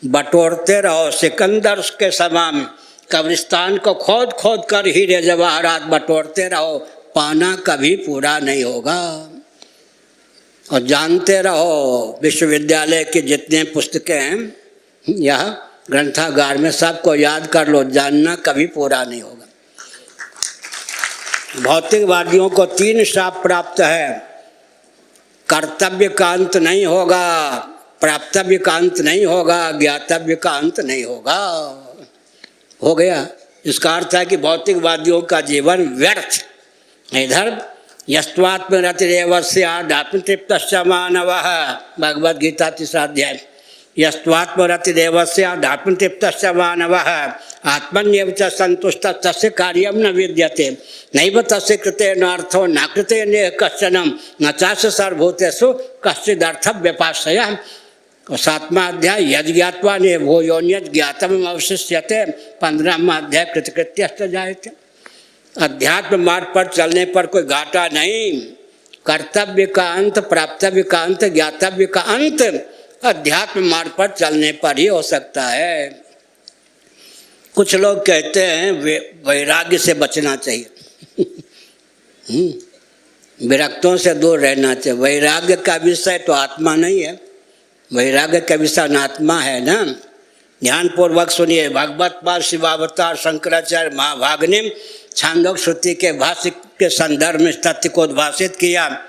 बटोरते रहो सिकंदर के समान, कब्रिस्तान को खोद खोद कर हीरे जवाहरात बटोरते रहो, पाना कभी पूरा नहीं होगा। और जानते रहो विश्वविद्यालय की जितने पुस्तकें हैं यह ग्रंथागार में सबको याद कर लो, जानना कभी पूरा नहीं होगा। भौतिकवादियों को 3 शाप प्राप्त है। कर्तव्य का अंत नहीं होगा, प्राप्तव्य का अंत नहीं होगा, ज्ञातव्य का अंत नहीं होगा। हो गया। इसका अर्थ है कि भौतिकवादियों का जीवन व्यर्थ। इधर यस्त्वात्मरतिरेवस्यादात्मतृप्तश्च मानवः, भगवद गीता 3रा अध्याय। यस्त्वात्मरतिरेवस्यादात्मतृप्तश्च मानवः आत्मन्येव च संतुष्टः तस्य कार्यं न विद्यते नैव तस्य कृतेनार्थो न कृतेनेह कश्चन न चास्य सर्वभूतेषु कश्चिदर्थव्यपाश्रयः। 7वां अध्याय यज् ज्ञात्वा ने भो योन्यज् ज्ञातम् अवशिष्यते। 15वां अध्याय कृतकृत्यश्च जायते। अध्यात्म मार्ग पर चलने पर कोई घाटा नहीं। कर्तव्य का अंत, प्राप्तव्य का अंत, ज्ञातव्य का अंत अध्यात्म मार्ग पर चलने पर ही हो सकता है। कुछ लोग कहते हैं वैराग्य से बचना चाहिए, विरक्तों से दूर रहना चाहिए। वैराग्य का विषय तो आत्मा नहीं है, वैराग्य का विषय अनात्मा है ना। ध्यानपूर्वक सुनिए। भगवत पाद शिवावतार शंकराचार्य महाभाग ने छांदोग्य श्रुति के भाष्य के संदर्भ में तथ्य को उद्भाषित किया।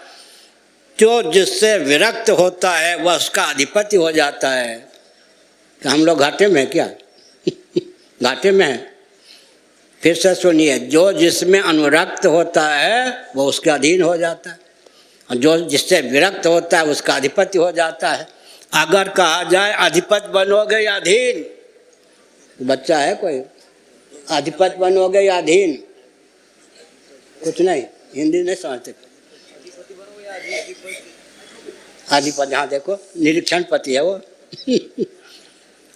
जो जिससे विरक्त होता है वह उसका अधिपति हो जाता है। हम लोग घाटे में क्या घाटे में है। फिर से सुनिए, जो जिसमें अनुरक्त होता है वो उसके अधीन हो जाता है, और जो जिससे विरक्त होता है उसका अधिपति हो जाता है। अगर कहा जाए अधिपति बनोगे या अधीन, बच्चा है कोई, अधिपति बनोगे या अधीन, कुछ नहीं, हिंदी नहीं समझते। अधिपति, हाँ देखो निरीक्षण पति है वो।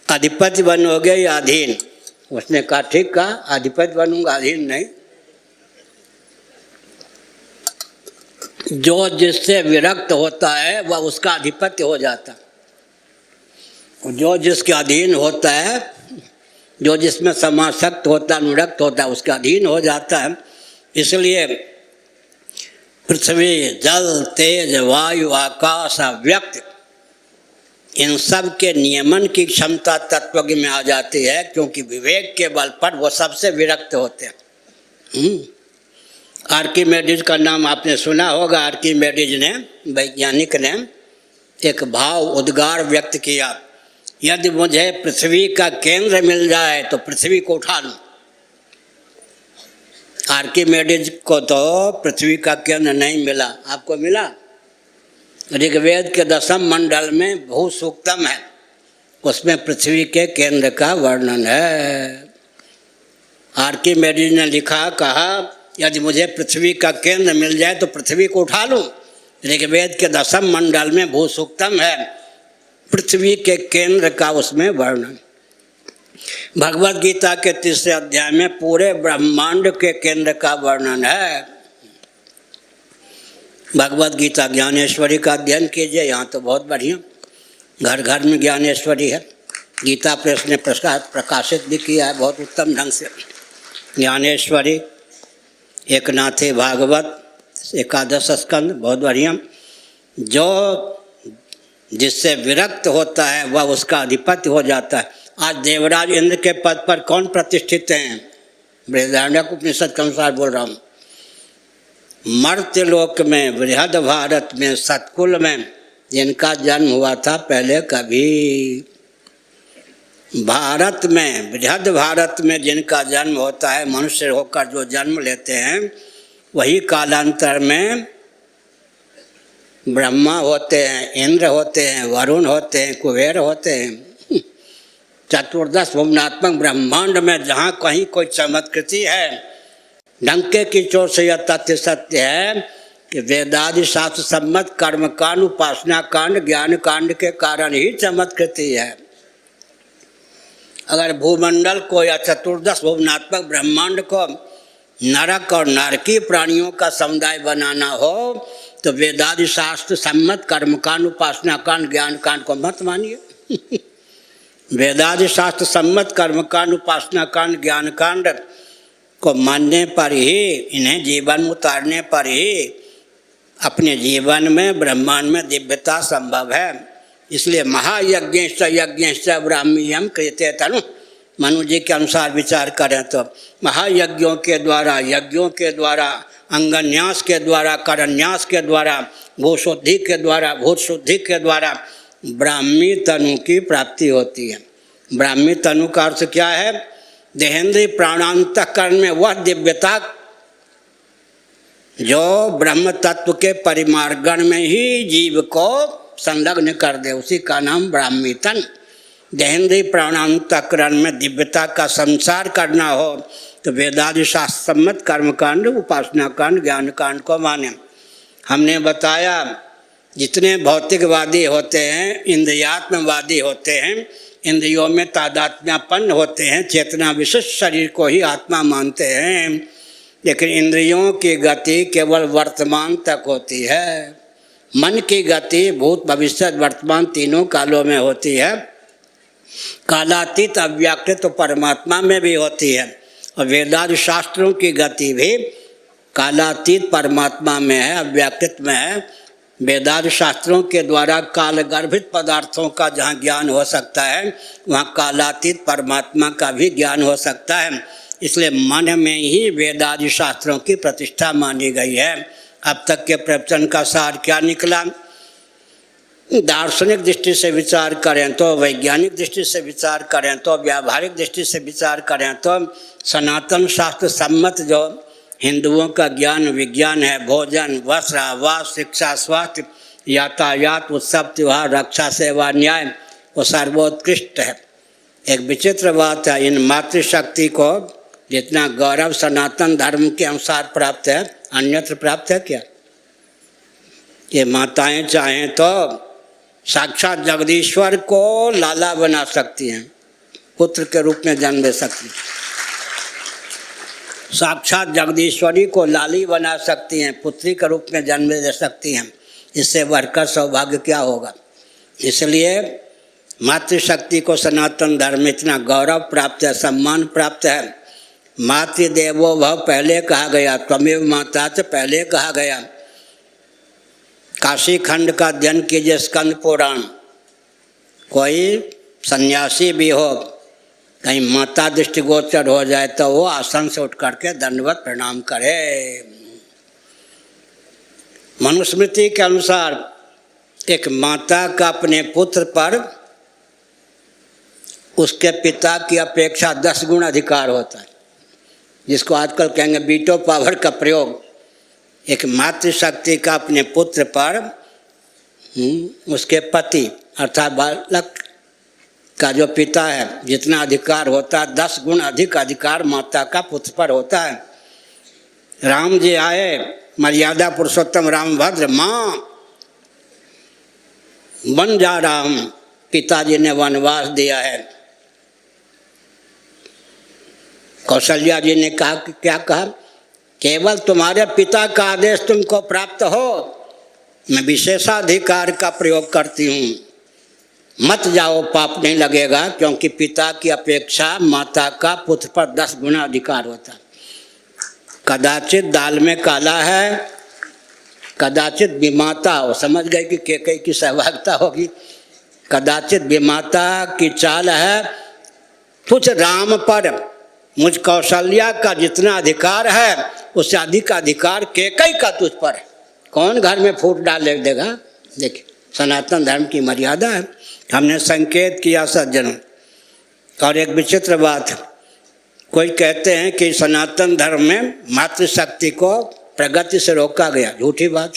अधिपति बनोगे या अधीन। उसने कहा ठीक कहा, अधिपति बनूंगा, अधीन नहीं। जो जिससे विरक्त होता है वह उसका अधिपत्य हो जाता है। जो जिसके अधीन होता है, जो जिसमें समासक्त होता, अनुरक्त होता है, उसके अधीन हो जाता है। इसलिए पृथ्वी, जल, तेज, वायु, आकाश, अव्यक्त, इन सब के नियमन की क्षमता तत्वज्ञ में आ जाती है, क्योंकि विवेक के बल पर वो सबसे विरक्त होते हैं। आर्किमेडिस का नाम आपने सुना होगा। आर्किमेडिस ने, वैज्ञानिक ने, एक भाव उद्गार व्यक्त किया, यदि मुझे पृथ्वी का केंद्र मिल जाए तो पृथ्वी को उठा लूं। आर्किमेडिस को तो पृथ्वी का केंद्र नहीं मिला, आपको मिला? ऋग्वेद के 10वें मंडल में भू सूक्तम है, उसमें पृथ्वी के केंद्र का वर्णन है। आर्किमेडिस ने लिखा, कहा यदि मुझे पृथ्वी का केंद्र मिल जाए तो पृथ्वी को उठा लूं। ऋग्वेद के 10वें मंडल में भू सूक्तम है, पृथ्वी के केंद्र का उसमें वर्णन। भगवद गीता के 3रे अध्याय में पूरे ब्रह्मांड के केंद्र का वर्णन है। भगवद गीता ज्ञानेश्वरी का अध्ययन कीजिए, यहाँ तो बहुत बढ़िया, घर घर में ज्ञानेश्वरी है। गीता प्रेस ने प्रकाशित भी किया है बहुत उत्तम ढंग से। ज्ञानेश्वरी, एकनाथी भागवत, 11 स्कंद, बहुत बढ़िया। जो जिससे विरक्त होता है वह उसका अधिपति हो जाता है। आज देवराज इंद्र के पद पर कौन प्रतिष्ठित हैं? बृहदारण्यक उपनिषद के अनुसार बोल रहा हूँ। मर्त्यलोक में, बृहद भारत में, सतकुल में जिनका जन्म हुआ था पहले कभी, भारत में, बृहद भारत में जिनका जन्म होता है, मनुष्य होकर जो जन्म लेते हैं, वही कालांतर में ब्रह्मा होते हैं, इंद्र होते हैं, वरुण होते हैं, कुबेर होते हैं। चतुर्दश भुवनात्मक ब्रह्मांड में जहाँ कहीं कोई चमत्कृति है, डंके की चोट से यह तथ्य सत्य है कि वेदादि शास्त्र सम्मत कर्मकांड, उपासना कांड, ज्ञान कांड के कारण ही चमत्कृति है। अगर भूमंडल को या चतुर्दश भुवनात्मक ब्रह्मांड को नरक और नारकी प्राणियों का समुदाय बनाना हो तो वेदादि शास्त्र सम्मत कर्मकांड, उपासना कांड, ज्ञान कांड को मत मानिए। वेदादि शास्त्र सम्मत कर्मकांड, उपासना कांड, ज्ञान कांड को मानने पर ही, इन्हें जीवन में उतारने पर ही अपने जीवन में ब्रह्मांड में दिव्यता संभव है। इसलिए महायज्ञश्च यज्ञश्च ब्राह्मीयम क्रियते तनु, मनु जी के अनुसार विचार करें तो महायज्ञों के द्वारा, यज्ञों के द्वारा, अंगन्यास के द्वारा, करन्यास के द्वारा, भूशुद्धि के द्वारा, भूत शुद्धि के द्वारा ब्राह्मी तनु की प्राप्ति होती है। ब्राह्मी तनु का अर्थ क्या है? देहेंद्रीय प्राणांतःकरण में वह दिव्यता जो ब्रह्म तत्व के परिमार्गण में ही जीव को संलग्न कर दे, उसी का नाम ब्राह्मी तन। देहेंद्रीय प्राणांतःकरण में दिव्यता का संसार करना हो तो वेदादि शास्त्र सम्मत कर्मकांड, उपासना कांड, ज्ञान कांड को माने। हमने बताया जितने भौतिकवादी होते हैं, इंद्रियात्मवादी होते हैं, इंद्रियों में तादात्म्यपन्न होते हैं, चेतना विशिष्ट शरीर को ही आत्मा मानते हैं, लेकिन इंद्रियों की गति केवल वर्तमान तक होती है। मन की गति भूत भविष्य वर्तमान तीनों कालों में होती है। कालातीत अव्यक्त तो परमात्मा में भी होती है, और वेदादि शास्त्रों की गति भी कालातीत परमात्मा में है, अव्यक्त में है। वेदादि शास्त्रों के द्वारा कालगर्भित पदार्थों का जहाँ ज्ञान हो सकता है, वहाँ कालातीत परमात्मा का भी ज्ञान हो सकता है। इसलिए मन में ही वेदादि शास्त्रों की प्रतिष्ठा मानी गई है। अब तक के प्रवचन का सार क्या निकला? दार्शनिक दृष्टि से विचार करें तो, वैज्ञानिक दृष्टि से विचार करें तो, व्यावहारिक दृष्टि से विचार करें तो सनातन शास्त्र सम्मत जो हिंदुओं का ज्ञान विज्ञान है, भोजन, वस्त्र, आवास, शिक्षा, स्वास्थ्य, यातायात, उत्सव, त्योहार, रक्षा, सेवा, न्याय, वो सर्वोत्कृष्ट है। एक विचित्र बात है, इन मातृशक्ति को जितना गौरव सनातन धर्म के अनुसार प्राप्त है, अन्यत्र प्राप्त है क्या? ये माताएं चाहें तो साक्षात जगदीश्वर को लाला बना सकती हैं, पुत्र के रूप में जन्म दे सकती हैं। साक्षात जगदीश्वरी को लाली बना सकती हैं, पुत्री के रूप में जन्म दे सकती हैं। इससे बढ़कर सौभाग्य क्या होगा। इसलिए मातृशक्ति को सनातन धर्म में इतना गौरव प्राप्त है, सम्मान प्राप्त है। मातृदेवो भव पहले कहा गया, त्वमेव माता से पहले कहा गया। काशी खंड का अध्ययन कीजिए, स्कंद पुराण। कोई सन्यासी भी हो, कहीं माता दृष्टिगोचर हो जाए तो वो आसन से उठ करके दंडवत प्रणाम करे। मनुस्मृति के अनुसार एक माता का अपने पुत्र पर उसके पिता की अपेक्षा 10 गुण अधिकार होता है, जिसको आजकल कहेंगे वीटो पावर का प्रयोग। एक मातृशक्ति का अपने पुत्र पर उसके पति अर्थात बालक का जो पिता है जितना अधिकार होता है, 10 गुण अधिक अधिकार माता का पुत्र पर होता है। राम जी आए, मर्यादा पुरुषोत्तम रामभद्र, माँ बन जा राम, पिताजी ने वनवास दिया है। कौशल्या जी ने कहा कि क्या कहा, केवल तुम्हारे पिता का आदेश तुमको प्राप्त हो, मैं विशेषाधिकार का प्रयोग करती हूँ, मत जाओ, पाप नहीं लगेगा। क्योंकि पिता की अपेक्षा माता का पुत्र पर 10 गुना अधिकार होता है। कदाचित दाल में काला है, कदाचित विमाता हो, समझ गए कि केकई की सहभागिता होगी। कदाचित विमाता की चाल है, तुझ राम पर मुझ कौशल्या का जितना अधिकार है उससे अधिक अधिकार केकई का तुझ पर है। कौन घर में फूट डाल देगा। देखिए सनातन धर्म की मर्यादा है। हमने संकेत किया सज्जनों। और एक विचित्र बात, कोई कहते हैं कि सनातन धर्म में मातृशक्ति को प्रगति से रोका गया। झूठी बात।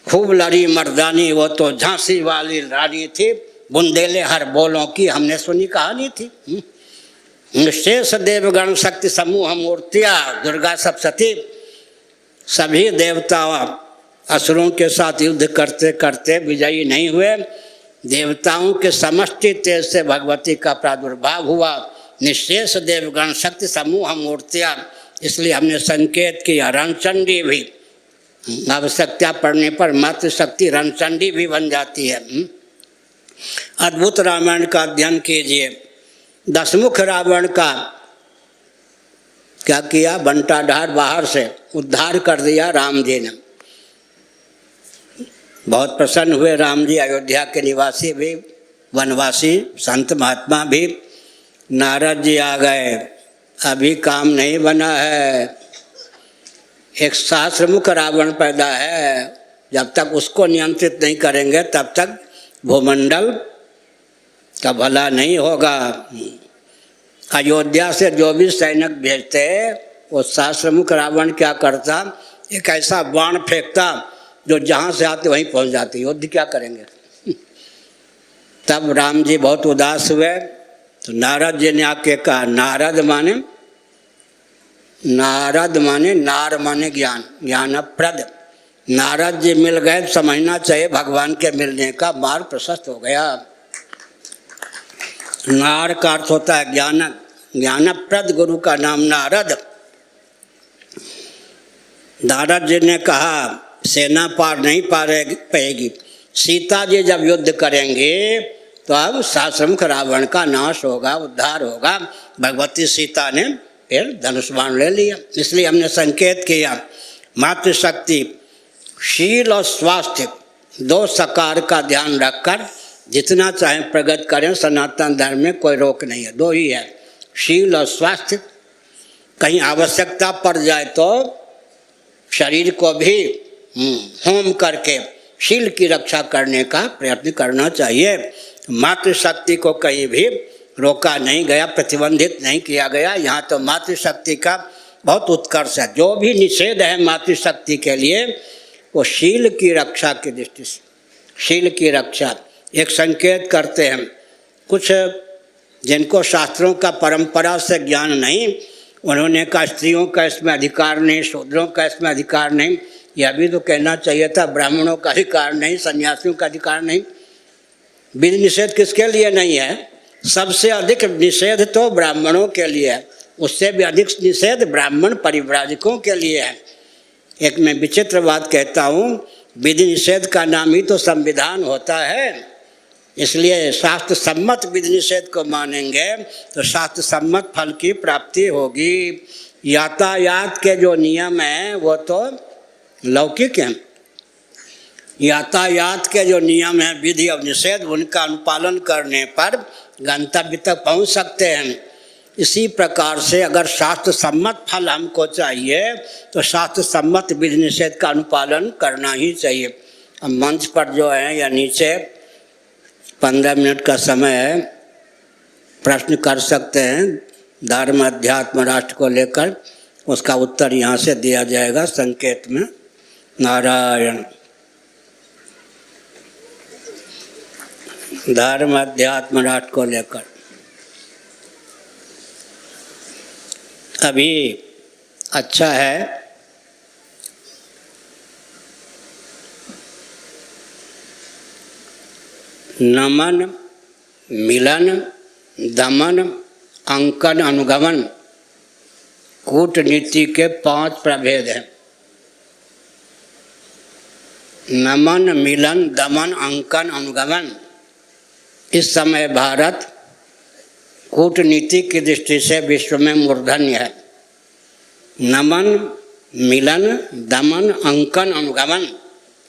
खूब लड़ी मर्दानी, वो तो झांसी वाली रानी थी, बुंदेले हर बोलों की हमने सुनी कहानी थी। शेष देवगण शक्ति समूह मूर्तियाँ, दुर्गा सप्तशती, सभी देवता असुरों के साथ युद्ध करते करते विजयी नहीं हुए। देवताओं के समष्टि तेज से भगवती का प्रादुर्भाव हुआ। निशेष देवगण शक्ति समूह मूर्तियाँ, इसलिए हमने संकेत किया। रणचंडी भी आवश्यकता पड़ने पर मातृशक्ति रणचंडी भी बन जाती है। अद्भुत रामायण का अध्ययन कीजिए। दशमुख रावण का क्या किया, बंटा ढार बाहर से उद्धार कर दिया राम जी ने। बहुत प्रसन्न हुए राम जी। अयोध्या के निवासी भी, वनवासी संत महात्मा भी। नारद जी आ गए, अभी काम नहीं बना है, एक सहस्त्रमुख रावण पैदा है, जब तक उसको नियंत्रित नहीं करेंगे तब तक भूमंडल का भला नहीं होगा। अयोध्या से जो भी सैनिक भेजते वो सहस्त्रमुख रावण क्या करता, एक ऐसा बाण फेंकता जो जहाँ से आते वहीं पहुँच जाते। युद्ध क्या करेंगे। तब राम जी बहुत उदास हुए तो नारद जी ने आके कहा, नारद माने नार माने ज्ञान, ज्ञानप्रद। नारद जी मिल गए, समझना चाहिए भगवान के मिलने का मार्ग प्रशस्त हो गया। नार का अर्थ होता है ज्ञान, ज्ञानप्रद गुरु का नाम नारद। नारद जी ने कहा सेना पार नहीं पाएगी, सीता जी जब युद्ध करेंगे तो अब सहस्त्रमुख रावण का नाश होगा, उद्धार होगा। भगवती सीता ने फिर धनुष बाण ले लिया। इसलिए हमने संकेत किया मातृशक्ति शील और स्वास्थ्य 2 सकार का ध्यान रखकर जितना चाहे प्रगति करें। सनातन धर्म में कोई रोक नहीं है, 2 ही है, शील और स्वास्थ्य। कहीं आवश्यकता पड़ जाए तो शरीर को भी होम करके शील की रक्षा करने का प्रयत्न करना चाहिए। मातृशक्ति को कहीं भी रोका नहीं गया, प्रतिबंधित नहीं किया गया। यहाँ तो मातृशक्ति का बहुत उत्कर्ष है। जो भी निषेध है मातृशक्ति के लिए वो शील की रक्षा की दृष्टि से, शील की रक्षा। एक संकेत करते हैं, कुछ जिनको शास्त्रों का परंपरा से ज्ञान नहीं, उन्होंने कहा स्त्रियों का इसमें अधिकार नहीं, शूद्रों का इसमें अधिकार नहीं। यह भी तो कहना चाहिए था ब्राह्मणों का अधिकार नहीं, सन्यासियों का अधिकार नहीं। विधि निषेध किसके लिए नहीं है? सबसे अधिक निषेध तो ब्राह्मणों के लिए है। उससे भी अधिक निषेध ब्राह्मण परिव्राजकों के लिए है। एक मैं विचित्र बात कहता हूँ, विधि निषेध का नाम ही तो संविधान होता है, इसलिए शास्त्र सम्मत विधि निषेध को मानेंगे तो शास्त्र सम्मत फल की प्राप्ति होगी। यातायात के जो नियम हैं वो तो लौकिक हैं, यातायात के जो नियम हैं विधि और निषेध, उनका अनुपालन करने पर गंतव्य तक पहुंच सकते हैं। इसी प्रकार से अगर शास्त्र सम्मत फल हमको चाहिए तो शास्त्र सम्मत विधि निषेध का अनुपालन करना ही चाहिए। अब मंच पर जो है या नीचे 15 मिनट का समय है, प्रश्न कर सकते हैं धर्म अध्यात्म राष्ट्र को लेकर, उसका उत्तर यहाँ से दिया जाएगा संकेत में। नारायण। धर्म अध्यात्म राष्ट्र को लेकर अभी अच्छा है, नमन मिलन दमन अंकन अनुगमन कूटनीति के 5 प्रभेद हैं। नमन मिलन दमन अंकन अनुगमन। इस समय भारत कूटनीति की दृष्टि से विश्व में मूर्धन्य है। नमन मिलन दमन अंकन अनुगमन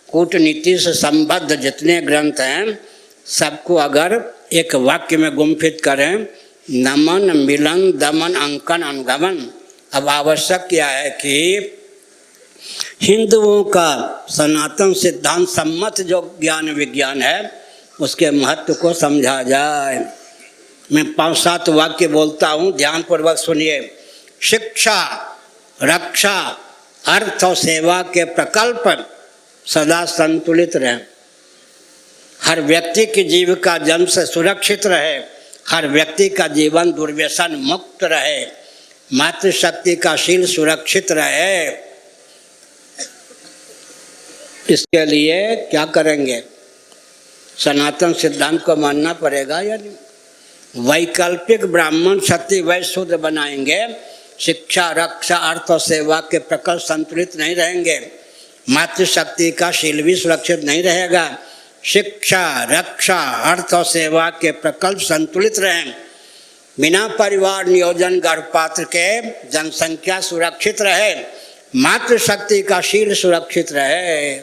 कूटनीति से संबद्ध जितने ग्रंथ हैं सबको अगर एक वाक्य में गुम्फित करें, नमन मिलन दमन अंकन अनुगमन। अब आवश्यक क्या है कि हिंदुओं का सनातन सिद्धांत सम्मत जो ज्ञान विज्ञान है उसके महत्व को समझा जाए। मैं 5-7 वाक्य बोलता हूँ, ध्यानपूर्वक सुनिए। शिक्षा रक्षा अर्थ और सेवा के प्रकल्प सदा संतुलित रहें, हर व्यक्ति की जीविका जन्म से सुरक्षित रहे, हर व्यक्ति का जीवन दुर्व्यसन मुक्त रहे, मातृशक्ति का शील सुरक्षित रहे। इसके लिए क्या करेंगे? सनातन सिद्धांत को मानना पड़ेगा या नहीं? वैकल्पिक ब्राह्मण क्षत्रिय वैश्य शूद्र बनाएंगे, शिक्षा रक्षा अर्थ और सेवा के प्रकल्प संतुलित नहीं रहेंगे, मातृशक्ति का शील भी सुरक्षित नहीं रहेगा। शिक्षा रक्षा अर्थ और सेवा के प्रकल्प संतुलित रहें, बिना परिवार नियोजन गर्भपात के जनसंख्या सुरक्षित रहे, मातृशक्ति का शील सुरक्षित रहे।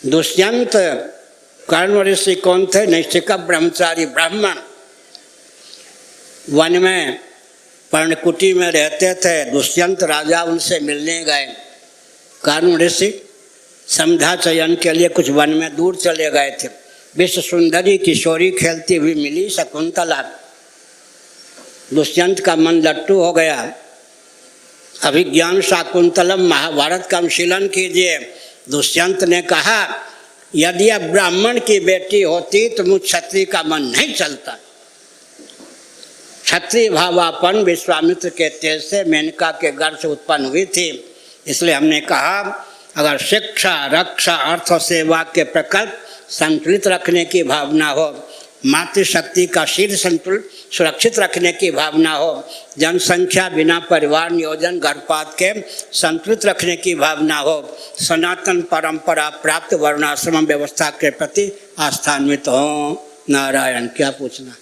दुष्यंत कर्ण ऋषि कौन थे? नैष्ठिक ब्रह्मचारी ब्राह्मण, वन में पर्णकुटी में रहते थे। दुष्यंत राजा उनसे मिलने गए, कर्ण ऋषि समझा चयन के लिए कुछ वन में दूर चले गए थे। विश्व सुंदरी किशोरी खेलती हुई मिली शकुंतला। दुष्यंत का मन लट्टू हो गया। अभिज्ञान शाकुंतलम महाभारत का अनुशीलन कीजिए। दुष्यंत ने कहा, यदि अब ब्राह्मण की बेटी होती तो मुझ क्षत्रिय का मन नहीं चलता। क्षत्रिय भावापन विश्वामित्र के तेज से मेनका के गर्भ से उत्पन्न हुई थी। इसलिए हमने कहा अगर शिक्षा रक्षा अर्थ और सेवा के प्रकल्प संतुलित रखने की भावना हो, मातृशक्ति का शील संतुलित सुरक्षित रखने की भावना हो, जनसंख्या बिना परिवार नियोजन गर्भपात के संतुलित रखने की भावना हो, सनातन परंपरा प्राप्त वर्णाश्रम व्यवस्था के प्रति आस्थान्वित हो। नारायण। क्या पूछना?